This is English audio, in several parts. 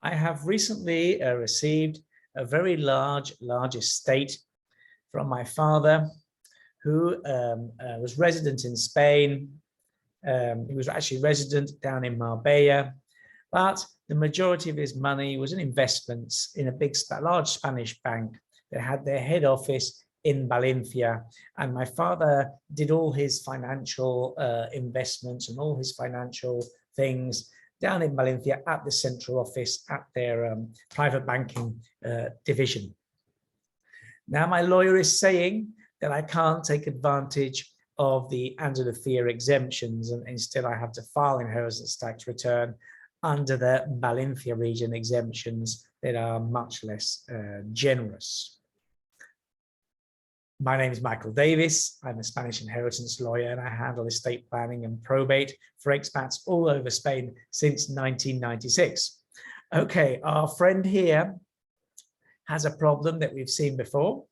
I have recently received a very large estate from my father, who was resident in Spain. He was actually resident down in Marbella, but the majority of his money was in investments in a large Spanish bank that had their head office in Valencia. And my father did all his financial investments and all his financial things down in Valencia at the central office at their private banking division. Now, my lawyer is saying that I can't take advantage of the Andalucia exemptions, and instead I have to file inheritance tax return under the Valencia region exemptions that are much less generous. My name is Michael Davies. I'm a Spanish inheritance lawyer, and I handle estate planning and probate for expats all over Spain since 1996. Okay, our friend here has a problem that we've seen before.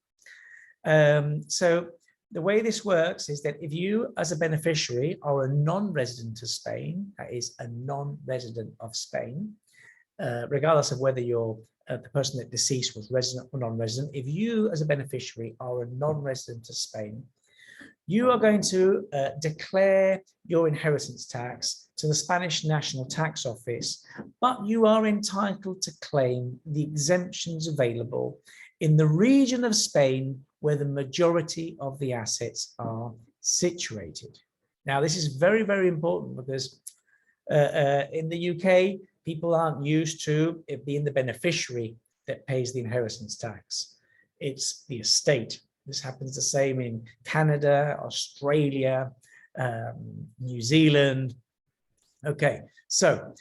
So the way this works is that if you, as a beneficiary, are a non-resident of Spain, that is a non-resident of Spain, regardless of whether you're the person that deceased was resident or non-resident, if you, as a beneficiary, are a non-resident of Spain, you are going to declare your inheritance tax to the Spanish National Tax Office, but you are entitled to claim the exemptions available in the region of Spain where the majority of the assets are situated. Now, this is very, very important because in the UK, people aren't used to it being the beneficiary that pays the inheritance tax. It's the estate. This happens the same in Canada, Australia, New Zealand. Okay, so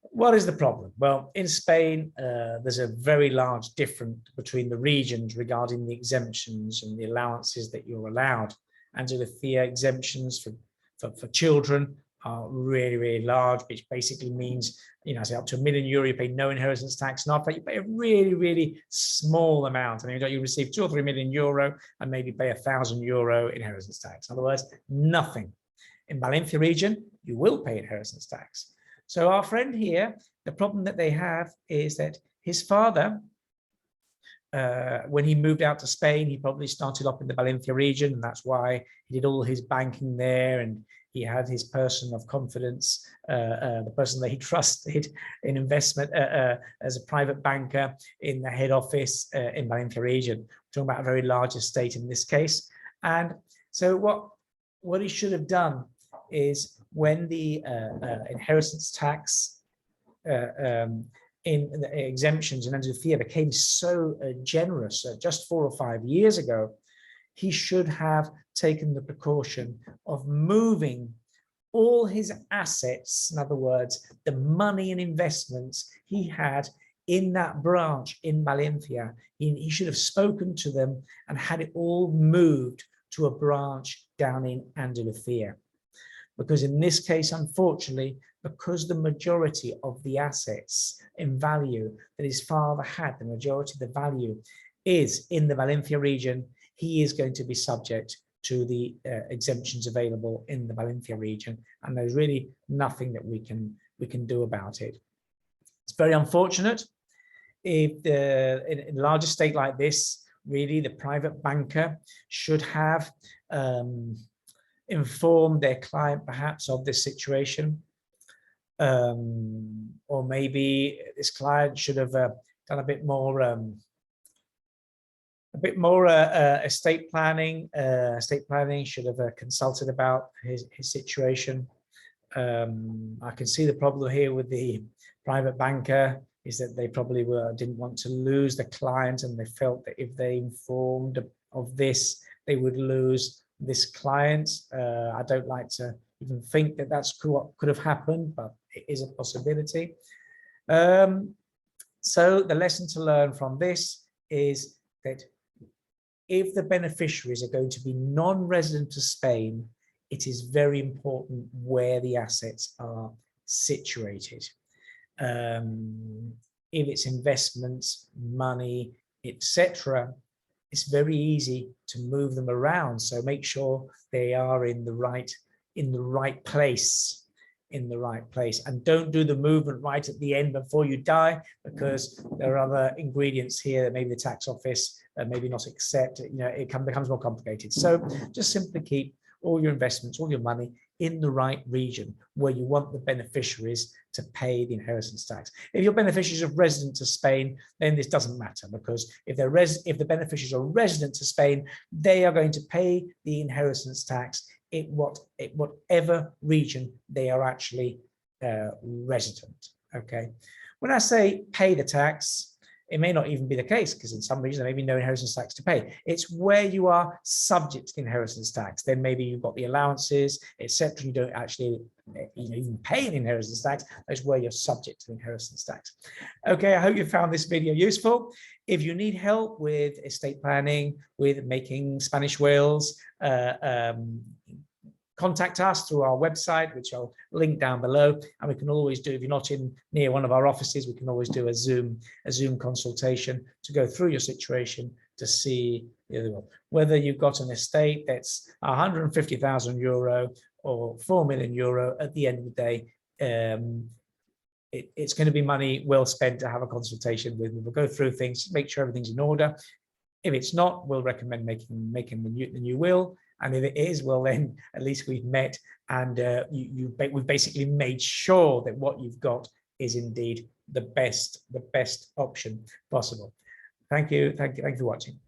what is the problem? Well, in Spain, there's a very large difference between the regions regarding the exemptions and the allowances that you're allowed. Andalucia exemptions for children are really, really large, which basically means, you know, say up to €1 million, you pay no inheritance tax, and after that, you pay a really, really small amount. I mean, you receive €2 or €3 million and maybe pay €1,000 inheritance tax. In other words, nothing. In Valencia region, you will pay inheritance tax. So our friend here, the problem that they have is that his father, when he moved out to Spain, he probably started up in the Valencia region, and that's why he did all his banking there, and he had his person of confidence, the person that he trusted in investment as a private banker in the head office in Valencia region. We're talking about a very large estate in this case. And so what he should have done is, when the inheritance tax in the exemptions in Andalusia became so generous just 4 or 5 years ago, he should have taken the precaution of moving all his assets, in other words, the money and investments he had in that branch in Valencia. He should have spoken to them and had it all moved to a branch down in Andalusia. Because in this case, unfortunately, because the majority of the assets in value that his father had, the majority of the value is in the Valencia region, he is going to be subject to the exemptions available in the Valencia region, and there's really nothing that we can do about it. It's very unfortunate. If in a large estate like this, really the private banker should have informed their client perhaps of this situation, or maybe this client should have done a bit more estate planning. Estate planning should have consulted about his situation. I can see the problem here with the private banker is that they probably didn't want to lose the client, and they felt that if they informed of this, they would lose this client. I don't like to even think that that's what could have happened, but it is a possibility. So the lesson to learn from this is that if the beneficiaries are going to be non-resident of Spain, it is very important where the assets are situated. If it's investments, money, etc., it's very easy to move them around. So make sure they are in the right place. in the right place, and don't do the movement right at the end before you die, because there are other ingredients here that maybe the tax office maybe not accept. It becomes more complicated. So just simply keep all your investments, all your money in the right region where you want the beneficiaries to pay the inheritance tax. If your beneficiaries are resident to Spain, then this doesn't matter, because if the beneficiaries are resident to Spain, they are going to pay the inheritance tax in whatever region they are actually resident. Okay. When I say pay the tax, it may not even be the case, because in some regions there may be no inheritance tax to pay. It's where you are subject to the inheritance tax. Then maybe you've got the allowances, etc. You don't actually even pay an inheritance tax. That's where you're subject to the inheritance tax. Okay, I hope you found this video useful. If you need help with estate planning, with making Spanish wills, contact us through our website, which I'll link down below. And we can always do, if you're not near one of our offices, we can always do a Zoom consultation to go through your situation to see whether you've got an estate that's 150,000 euro or 4 million euro. At the end of the day, it's going to be money well spent to have a consultation with me. We'll go through things, make sure everything's in order. If it's not, we'll recommend making the new will. And if it is, well, then at least we've met, and we've basically made sure that what you've got is indeed the best option possible. Thank you for watching.